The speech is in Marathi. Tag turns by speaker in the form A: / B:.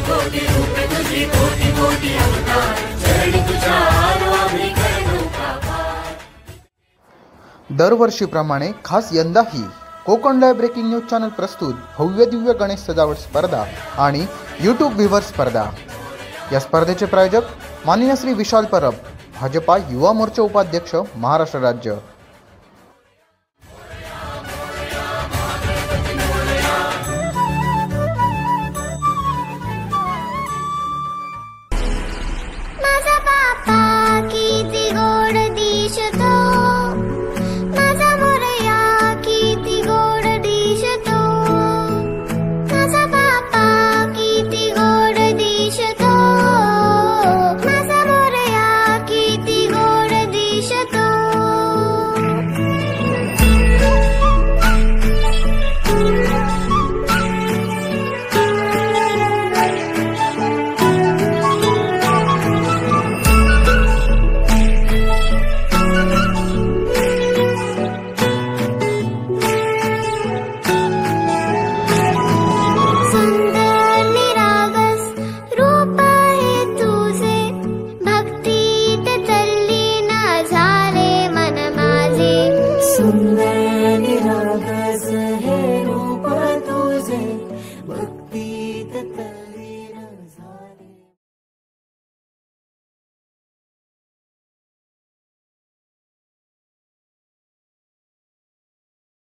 A: कोटी रूप तुझी कोटी कोटी अवतार चरण तुझ्या आलो आम्ही करतो आभार।
B: दरवर्षीप्रमाणे खास यंदाही Konkan live breaking news channel प्रस्तुत भव्य दिव्य गणेश सजावट स्पर्धा आणि यूट्यूब व्ह्यूवर स्पर्धा। या स्पर्धेचे प्रायोजक माननीय श्री विशाल परब, भाजपा युवा मोर्चा उपाध्यक्ष महाराष्ट्र राज्य।